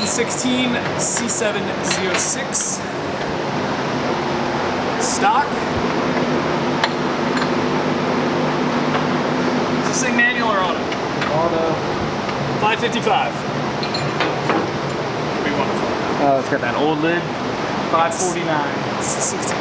2016 C6 Z06 stock. Is this thing manual or auto? Auto. 555. It'd be wonderful. Oh, it's got that old lid. 549. It's the 16.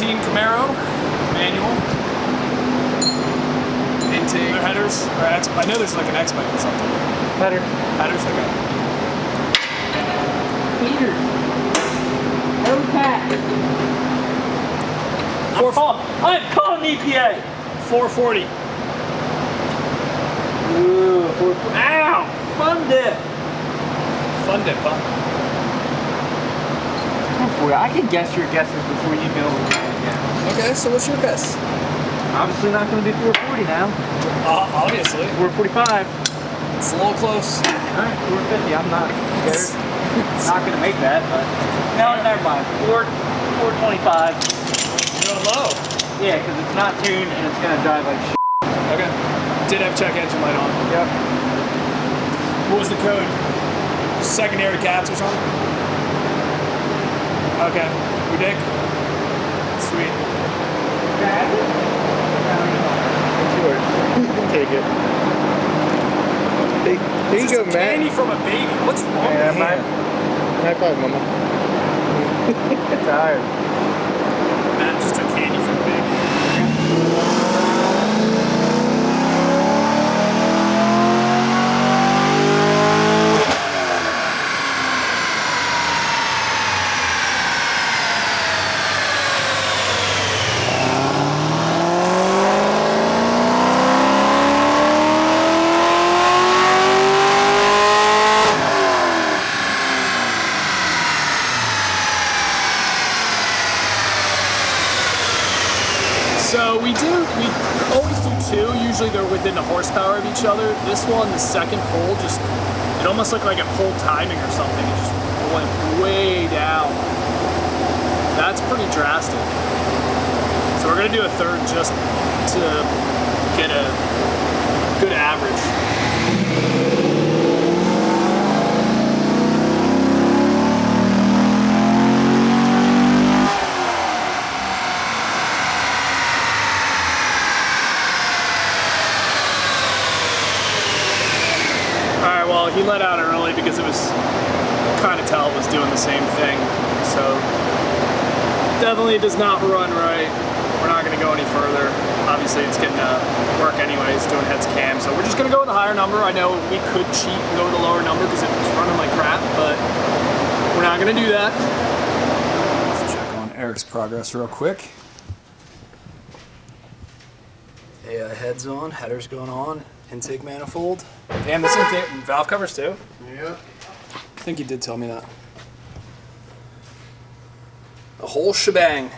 Camaro, manual, intake, headers, or I know there's like an X-Bike or something. Headers, okay. heaters, no I'm calling EPA. 440. Ooh, 440. Ow! Fun dip. Fun dip, huh? I can guess your guesses before you know what you're gonna. Okay, so what's your guess? Obviously not going to be 440 now. Obviously. 445. It's a little close. Alright, 450. I'm not scared. Not going to make that, but... No, never mind. 425. You're low. Yeah, because it's not tuned and it's going to drive like shit. Okay. Did have check engine light on. Yep. What was the code? Secondary cats or something? Okay. We dig? Sweet. It's yours. You can take it. There you go, Matt. Candy from a baby. What's wrong with him? High five, Mama. I'm tired. Matt just took candy from a baby. So we always do two, usually they're within the horsepower of each other. This one, the second pull, it almost looked like it pulled timing or something. It just went way down. That's pretty drastic. So we're gonna do a third just to get a good average. Well, he let out early because it was kind of tell it was doing the same thing. So definitely does not run right. We're not going to go any further. Obviously, it's getting work anyways, doing heads cam. So we're just going to go with a higher number. I know we could cheat and go with a lower number because it's running like crap, but we're not going to do that. Let's check on Eric's progress real quick. Yeah, heads on, headers going on. Intake manifold. Damn, this intake valve covers too? Yeah. I think you did tell me that. The whole shebang.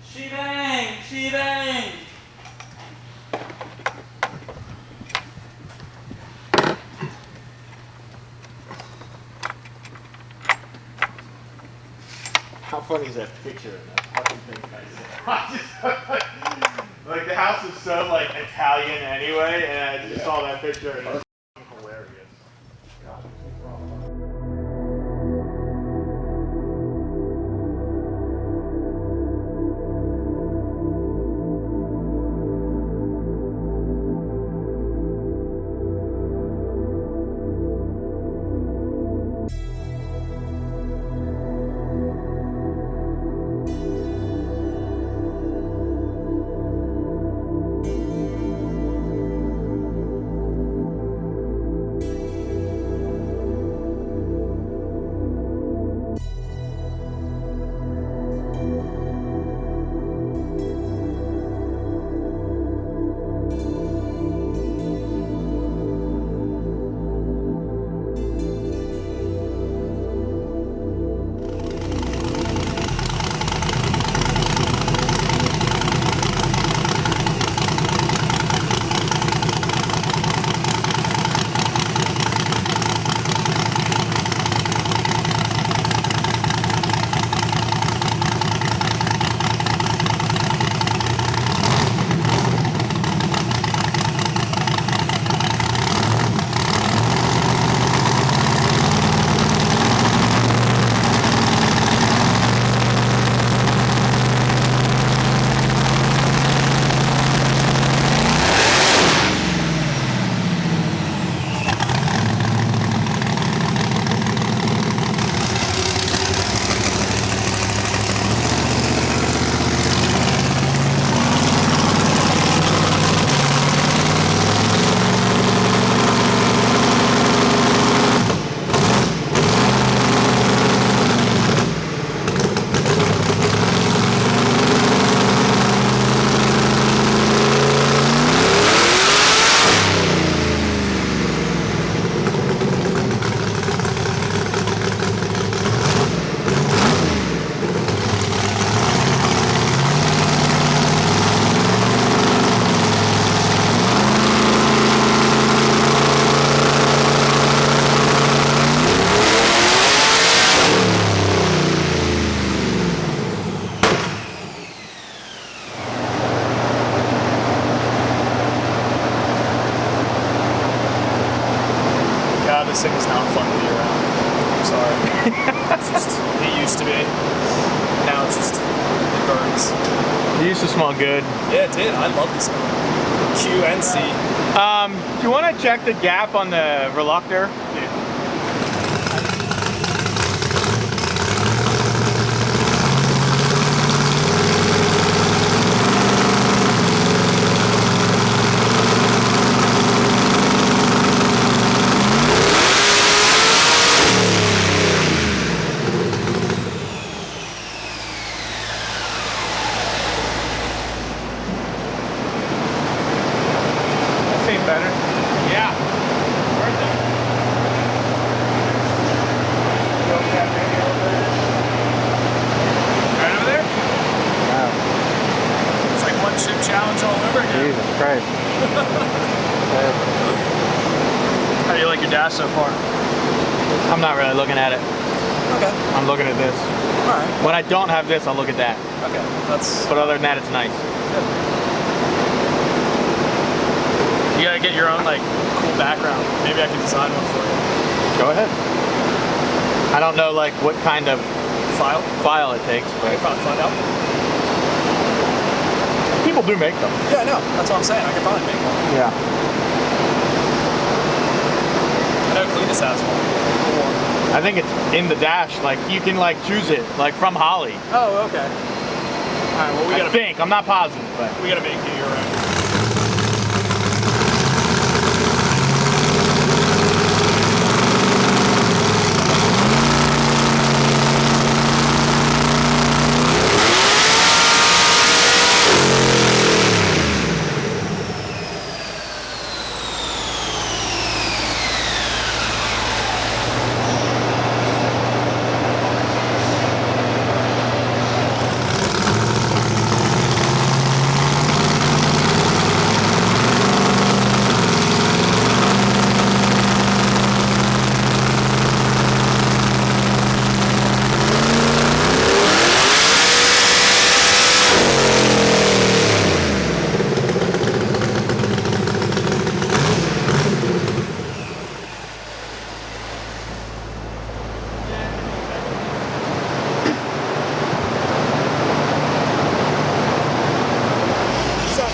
Shebang! Shebang! How funny is that picture of that fucking thing, guys? Like, the house is so, like, Italian anyway, and I just saw that picture, and it's hilarious. God, what's wrong? this thing is not fun to be around. I'm sorry. It's just, it used to be. Now it's just, it burns. It used to smell good. Yeah, it did. I love the smell. Q and C. Do you want to check the gap on the reluctor? Yeah. Better? Yeah. Worth it. Right over there? Wow. It's like one chip challenge all over again. Jesus Christ. How do you like your dash so far? I'm not really looking at it. Okay. I'm looking at this. Alright. When I don't have this, I'll look at that. Okay. That's But other than that, it's nice. good. You gotta get your own like cool background. Maybe I can design one for you. Go ahead. I don't know like what kind of file it takes, I but could probably find out. people do make them. Yeah, I know. That's what I'm saying. I could probably make one. Yeah. I know Cletus has one. Cool one. I think it's in the dash. Like you can like choose it, like from Holly. Oh, okay. Alright, well I think. I'm not positive, but we gotta make you your own.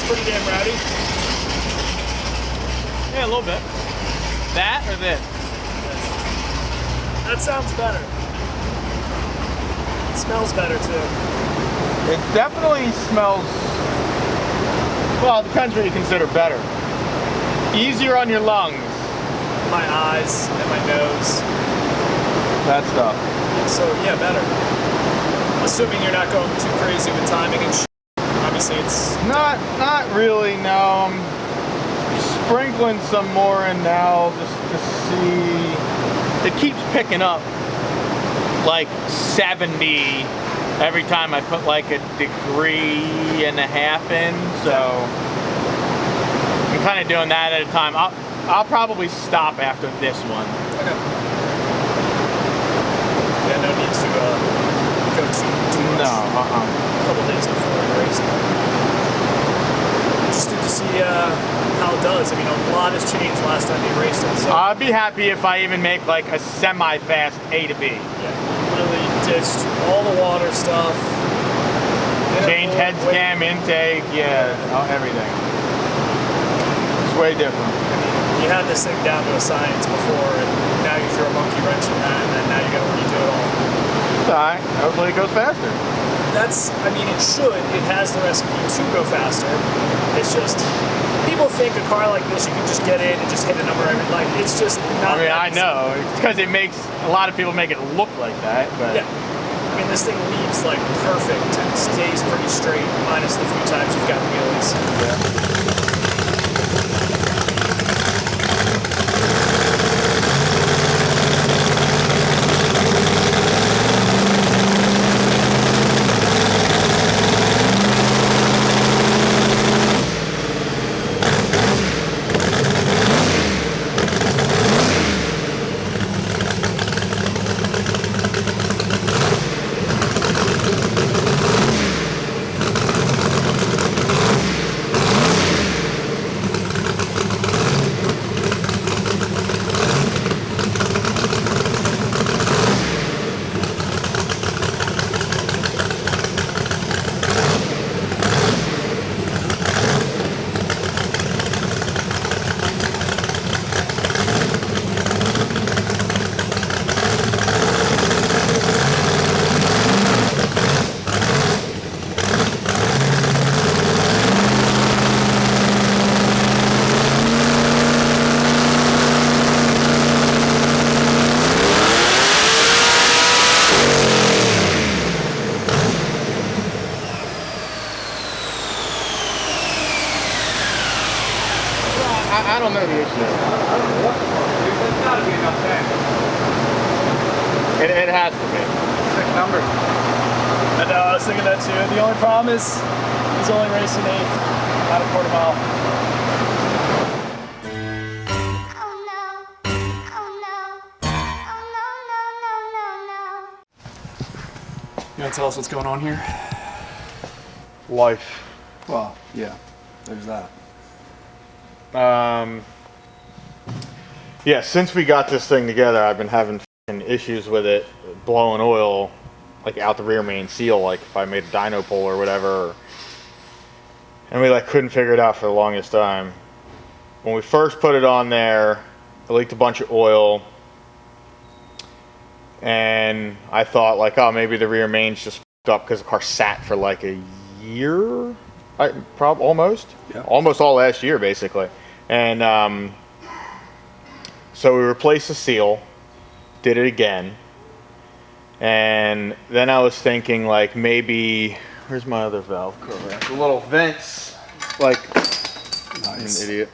Pretty damn rowdy. yeah, a little bit. That or this? That sounds better. It smells better too. It definitely smells. Well, it depends what you consider better. Easier on your lungs. My eyes and my nose. That stuff. So yeah, better. Assuming you're not going too crazy with timing and shit. Obviously it's Not really. No, I'm sprinkling some more in now just to see. It keeps picking up like 70 every time I put like 1.5 degrees in. So I'm kind of doing that at a time. I'll probably stop after this one. okay. Yeah, no need to go too much. No, A couple days before the race. Interested to see how it does. I mean, a lot has changed last time you raced it. So I'd be happy if I even make like a semi-fast A to B. yeah, literally ditched all the water stuff. Change head cam, intake, yeah, everything. It's way different. You had this thing down to a science before, and now you throw a monkey wrench in that, and then now you got to redo it all. It's alright. Hopefully it goes faster. That's, I mean, it should. It has the recipe to go faster. It's just, people think a car like this, you can just get in and just hit a number every, like, it's just not I mean, that I easy. know. It's because it makes, a lot of people make it look like that, but Yeah. I mean, this thing leaves, like, perfect and stays pretty straight, minus the few times you've got wheelies. I don't know the issue. I don't know what the fuck, dude. That's gotta be enough tank. It has to be. 6 numbers. I know, I was thinking that too. The only problem is he's only racing 8th, not a quarter mile. You want to tell us what's going on here? Life. Well, yeah, there's that. Yeah, since we got this thing together, I've been having issues with it blowing oil like out the rear main seal, like if I made a dyno pull or whatever. And we like couldn't figure it out for the longest time. When we first put it on there, it leaked a bunch of oil. And I thought like, oh, maybe the rear main's just f***ed up because the car sat for like a year, almost. Yeah. Almost all last year, basically. And so we replaced the seal, did it again. And then I was thinking like maybe, where's my other valve cover? The little vents, like, Nice. I'm an idiot.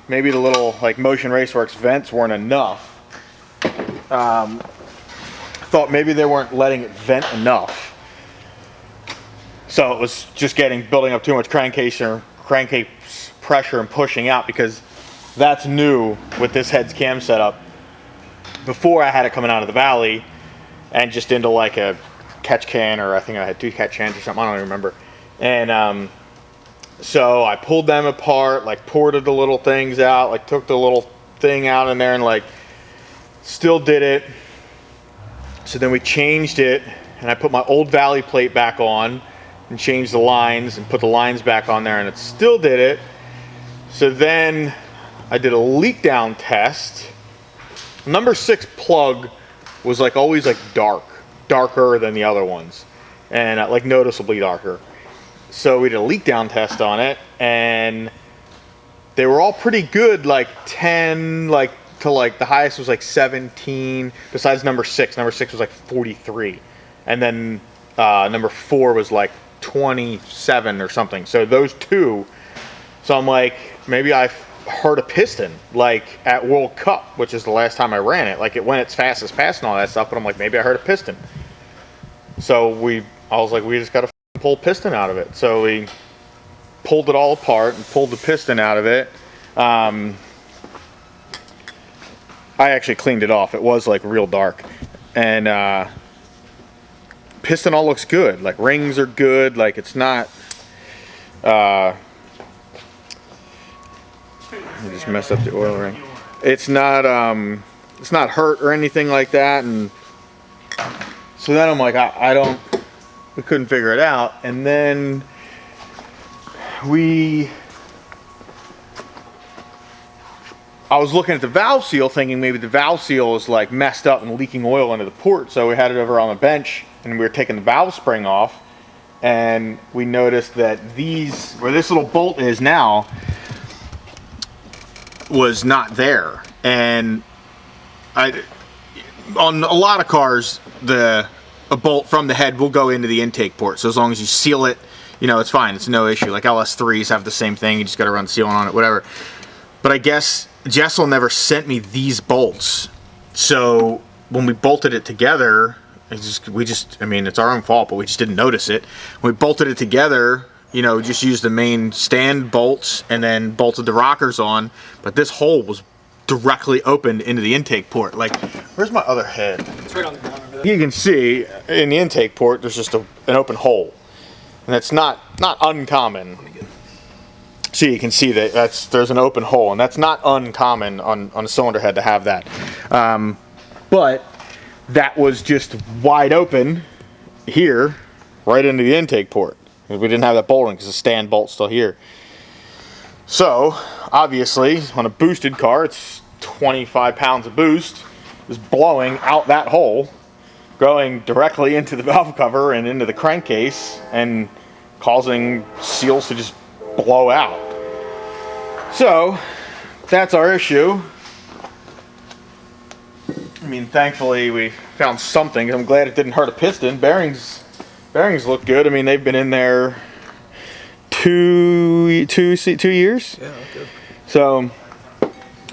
Maybe the little like Motion Raceworks vents weren't enough. Thought maybe they weren't letting it vent enough. So it was just building up too much crankcase pressure and pushing out, because that's new with this heads cam setup. Before I had it coming out of the valley and just into like a catch can, or I think I had 2 catch cans or something, I don't even remember. And so I pulled them apart, like ported the little things out, like took the little thing out in there and like still did it. So then we changed it, and I put my old valley plate back on and changed the lines and put the lines back on there, and it still did it. So then I did a leak down test. Number 6 plug was like always like darker than the other ones, and like noticeably darker. So we did a leak down test on it, and they were all pretty good, like 10, like to like the highest was like 17, besides number 6. Number 6 was like 43, and then number 4 was like 27 or something. So those 2, so I'm like, maybe I hurt a piston like at World Cup, which is the last time I ran it. Like it went its fastest pass and all that stuff, but I'm like, maybe I hurt a piston. So I was like, we just gotta pull piston out of it. So we pulled it all apart and pulled the piston out of it. I actually cleaned it off. It was like real dark, and piston all looks good. Like rings are good. Like it's not. I just messed up the oil ring. It's not hurt or anything like that. And so then I'm like, we couldn't figure it out, and then I was looking at the valve seal thinking maybe the valve seal is like messed up and leaking oil into the port. So we had it over on the bench and we were taking the valve spring off, and we noticed that where this little bolt is now was not there. And on a lot of cars, a bolt from the head will go into the intake port. So as long as you seal it, you know, it's fine. It's no issue. Like LS3s have the same thing. You just got to run sealant on it, whatever. But I guess Jessel never sent me these bolts. So when we bolted it together, I mean, it's our own fault, but we just didn't notice it. When we bolted it together, you know, just used the main stand bolts and then bolted the rockers on. But this hole was directly opened into the intake port. Like, where's my other head? It's right on the ground over there. You can see in the intake port, there's just an open hole. And that's not uncommon. So you can see that there's an open hole, and that's not uncommon on a cylinder head to have that. But that was just wide open here, right into the intake port. We didn't have that bolting because the stand bolt's still here. So obviously, on a boosted car, it's 25 pounds of boost is blowing out that hole, going directly into the valve cover and into the crankcase, and causing seals to just blow out. So that's our issue. I mean, thankfully we found something. I'm glad it didn't hurt a piston. Bearings look good. I mean, they've been in there 2 years. Yeah, good. So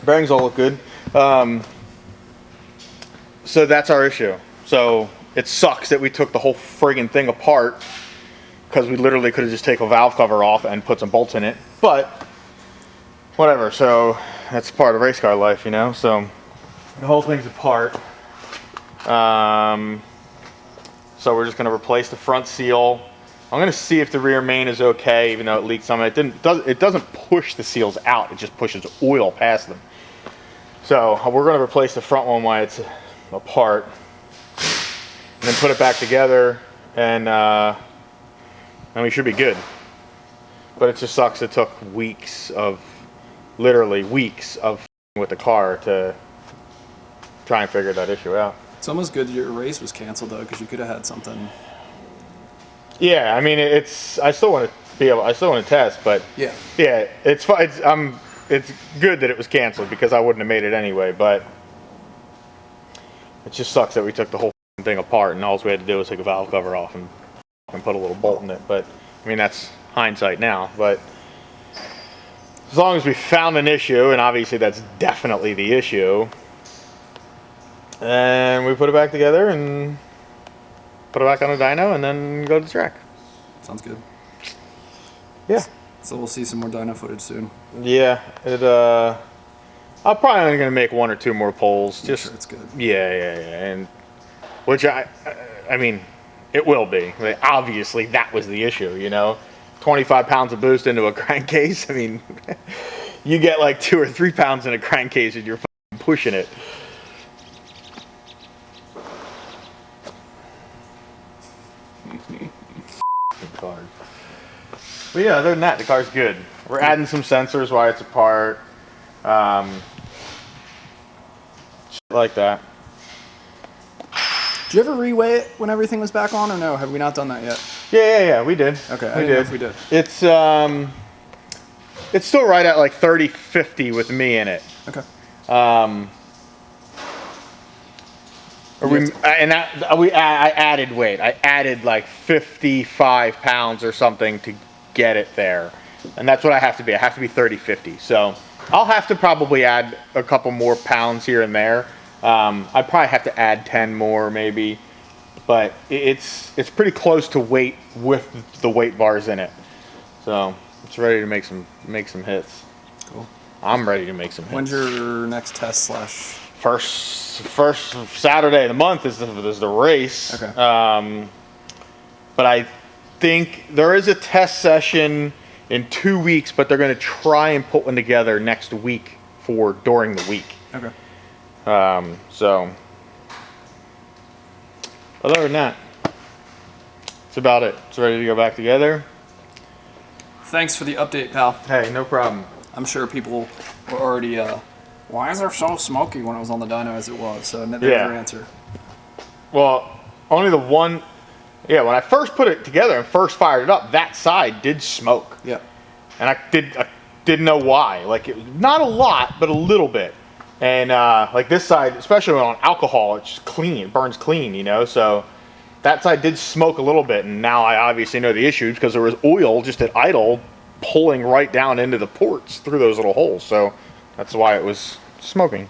bearings all look good. So that's our issue. So it sucks that we took the whole friggin' thing apart, because we literally could have just taken a valve cover off and put some bolts in it. But whatever. So that's part of race car life, you know. So the whole thing's apart. So we're just going to replace the front seal. I'm going to see if the rear main is okay, even though it leaked some. It doesn't push the seals out. It just pushes oil past them. So we're going to replace the front one while it's apart, and then put it back together, and we should be good. But it just sucks. It took weeks of, literally weeks of with the car to try and figure that issue out. It's almost good your race was canceled though, because you could have had something. Yeah, I mean, I still want to test, but Yeah. yeah, it's fine. It's good that it was canceled, because I wouldn't have made it anyway. But it just sucks that we took the whole thing apart, and all we had to do was take a valve cover off and put a little bolt in it. But I mean, that's hindsight now. But as long as we found an issue, and obviously that's definitely the issue, and we put it back together and put it back on a dyno, and then go to the track. Sounds good. Yeah. So we'll see some more dyno footage soon. Yeah. I'm probably only gonna make 1 or 2 more polls. Just sure it's good. Yeah, and which I mean, it will be. Like, obviously, that was the issue. You know, 25 pounds of boost into a crankcase. I mean, you get like 2 or 3 pounds in a crankcase, and you're pushing it. Card. But yeah, other than that, the car's good. We're adding some sensors while it's apart. Shit like that. Did you ever reweigh it when everything was back on, or no? Have we not done that yet? Yeah, we did. Okay, I didn't know if we did. It's still right at like 30-50 with me in it. Okay. I added weight. I added like 55 pounds or something to get it there. And that's what I have to be. I have to be 30-50. So I'll have to probably add a couple more pounds here and there. I probably have to add 10 more maybe. But it's pretty close to weight with the weight bars in it. So it's ready to make some hits. Cool. I'm ready to make some hits. When's your next test / First Saturday of the month is the race. Okay. But I think there is a test session in 2 weeks, but they're going to try and put one together next week for during the week. Okay. So other than that, that's about it. It's ready to go back together. Thanks for the update, pal. Hey, no problem. I'm sure people were already, why is there so smoky when it was on the dyno as it was? So there's your answer. Well, only the one, when I first put it together and first fired it up, that side did smoke. Yeah. And I didn't know why. Like, it was not a lot, but a little bit. And like this side, especially on alcohol, it's just clean, it burns clean, you know? So that side did smoke a little bit, and now I obviously know the issue because there was oil just at idle pulling right down into the ports through those little holes. So that's why it was smoking.